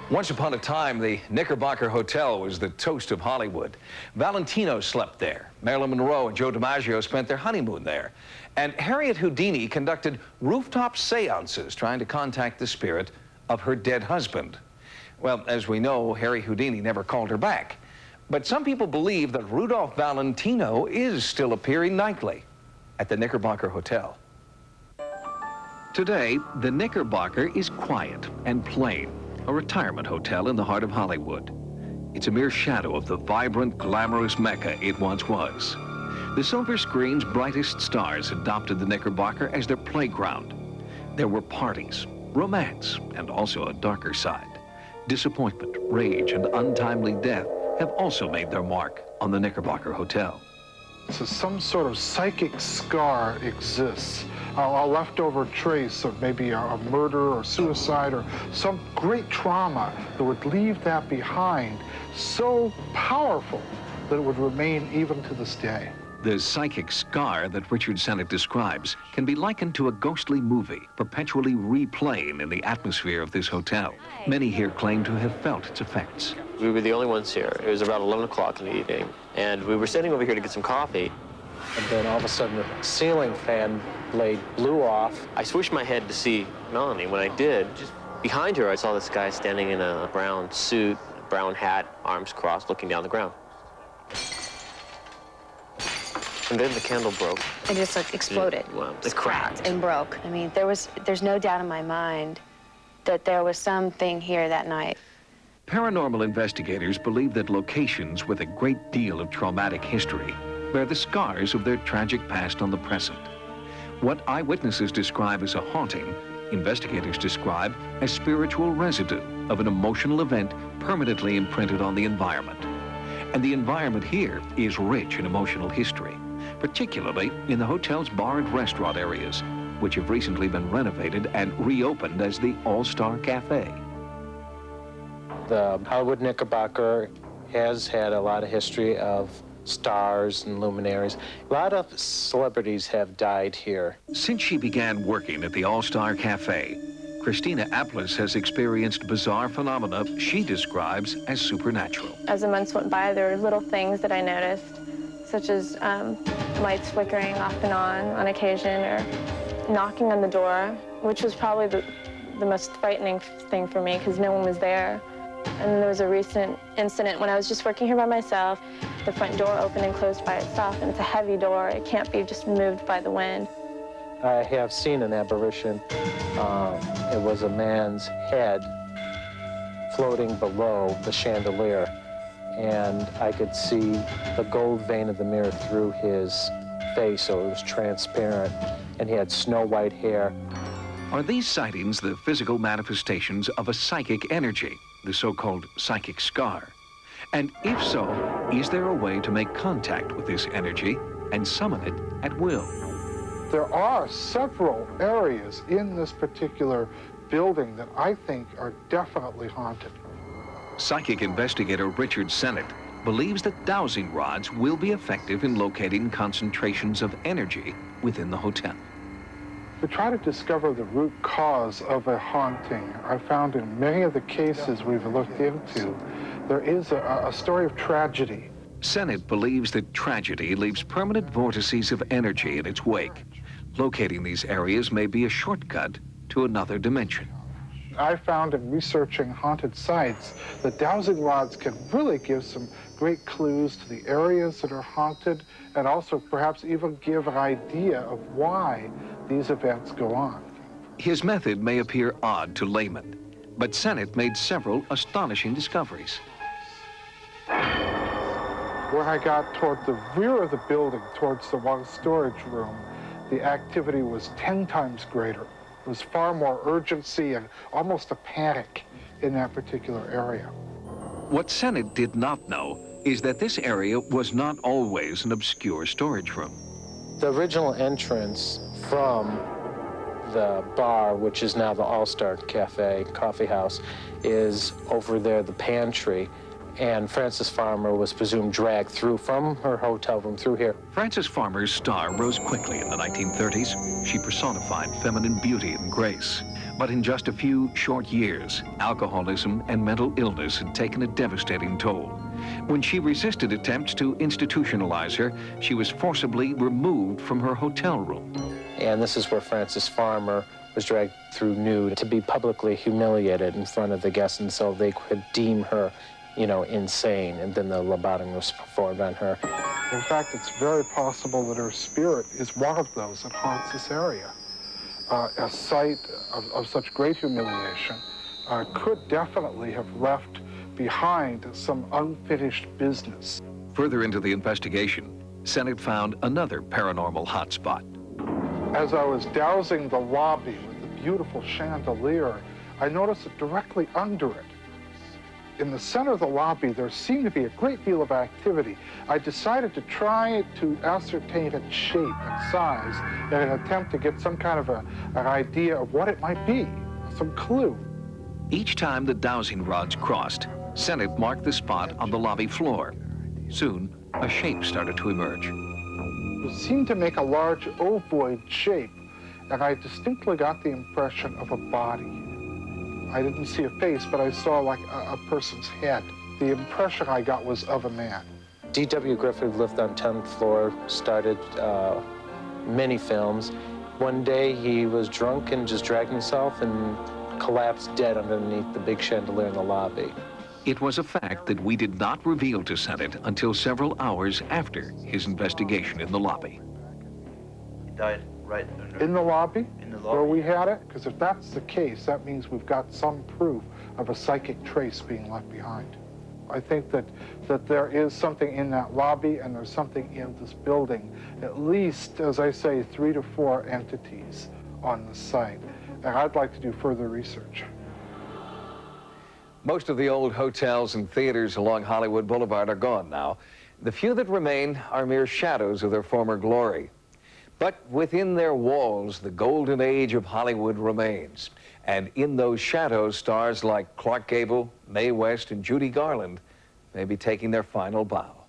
Once upon a time, the Knickerbocker Hotel was the toast of Hollywood. Valentino slept there. Marilyn Monroe and Joe DiMaggio spent their honeymoon there. And Harriet Houdini conducted rooftop seances trying to contact the spirit of her dead husband. Well, as we know, Harry Houdini never called her back. But some people believe that Rudolph Valentino is still appearing nightly at the Knickerbocker Hotel. Today, the Knickerbocker is quiet and plain. A retirement hotel in the heart of Hollywood. It's a mere shadow of the vibrant, glamorous Mecca it once was. The silver screen's brightest stars adopted the Knickerbocker as their playground. There were parties, romance, and also a darker side. Disappointment, rage, and untimely death have also made their mark on the Knickerbocker Hotel. So some sort of psychic scar exists, a leftover trace of maybe a murder or suicide or some great trauma that would leave that behind, so powerful that it would remain even to this day. The psychic scar that Richard Sennett describes can be likened to a ghostly movie, perpetually replaying in the atmosphere of this hotel. Many here claim to have felt its effects. We were the only ones here. It was about 11 o'clock in the evening, and we were sitting over here to get some coffee. And then all of a sudden, the ceiling fan blade blew off. I swished my head to see Melanie. When I did, just behind her, I saw this guy standing in a brown suit, brown hat, arms crossed, looking down the ground. And then the candle broke. It just like exploded. It cracked and broke. I mean, there's no doubt in my mind that there was something here that night. Paranormal investigators believe that locations with a great deal of traumatic history bear the scars of their tragic past on the present. What eyewitnesses describe as a haunting, investigators describe as spiritual residue of an emotional event permanently imprinted on the environment. And the environment here is rich in emotional history, particularly in the hotel's bar and restaurant areas, which have recently been renovated and reopened as the All-Star Cafe. The Hollywood Knickerbocker has had a lot of history of stars and luminaries. A lot of celebrities have died here. Since she began working at the All-Star Cafe, Christina Apples has experienced bizarre phenomena she describes as supernatural. As the months went by, there were little things that I noticed, such as lights flickering off and on occasion, or knocking on the door, which was probably the most frightening thing for me because no one was there. And then there was a recent incident when I was just working here by myself. The front door opened and closed by itself, and it's a heavy door. It can't be just moved by the wind. I have seen an apparition. It was a man's head floating below the chandelier, and I could see the gold vein of the mirror through his face, so it was transparent, and he had snow white hair. Are these sightings the physical manifestations of a psychic energy, the so-called psychic scar? And if so, is there a way to make contact with this energy and summon it at will? There are several areas in this particular building that I think are definitely haunted. Psychic investigator Richard Sennett believes that dowsing rods will be effective in locating concentrations of energy within the hotel. To try to discover the root cause of a haunting, I found in many of the cases we've looked into, there is a story of tragedy. Sennett believes that tragedy leaves permanent vortices of energy in its wake. Locating these areas may be a shortcut to another dimension. I found in researching haunted sites that dowsing rods can really give some great clues to the areas that are haunted, and also perhaps even give an idea of why these events go on. His method may appear odd to laymen, but Sennett made several astonishing discoveries. When I got toward the rear of the building, towards the one storage room, the activity was 10 times greater. There was far more urgency and almost a panic in that particular area. What Sennett did not know is that this area was not always an obscure storage room. The original entrance from the bar, which is now the All-Star Cafe, coffee house, is over there, the pantry. And Frances Farmer was presumed dragged through from her hotel room through here. Frances Farmer's star rose quickly in the 1930s. She personified feminine beauty and grace. But in just a few short years, alcoholism and mental illness had taken a devastating toll. When she resisted attempts to institutionalize her, she was forcibly removed from her hotel room. And this is where Frances Farmer was dragged through nude to be publicly humiliated in front of the guests, and so they could deem her, you know, insane, and then the lobotomy was performed on her. In fact, it's very possible that her spirit is one of those that haunts this area. A sight of such great humiliation could definitely have left behind some unfinished business. Further into the investigation, Senate found another paranormal hotspot. As I was dousing the lobby with the beautiful chandelier, I noticed that directly under it, in the center of the lobby, there seemed to be a great deal of activity. I decided to try to ascertain its shape and size in an attempt to get some kind of an idea of what it might be, some clue. Each time the dowsing rods crossed, Senate marked the spot on the lobby floor. Soon, a shape started to emerge. It seemed to make a large ovoid shape, and I distinctly got the impression of a body. I didn't see a face, but I saw like a person's head. The impression I got was of a man. D.W. Griffith lived on 10th floor, started many films. One day he was drunk and just dragged himself and collapsed dead underneath the big chandelier in the lobby. It was a fact that we did not reveal to Senate until several hours after his investigation in the lobby. He died right under. In the lobby? In the Where lobby. we had it? Because if that's the case, that means we've got some proof of a psychic trace being left behind. I think that there is something in that lobby and there's something in this building. At least, as I say, 3 to 4 entities on the site. And I'd like to do further research. Most of the old hotels and theaters along Hollywood Boulevard are gone now. The few that remain are mere shadows of their former glory. But within their walls, the golden age of Hollywood remains. And in those shadows, stars like Clark Gable, Mae West, and Judy Garland may be taking their final bow.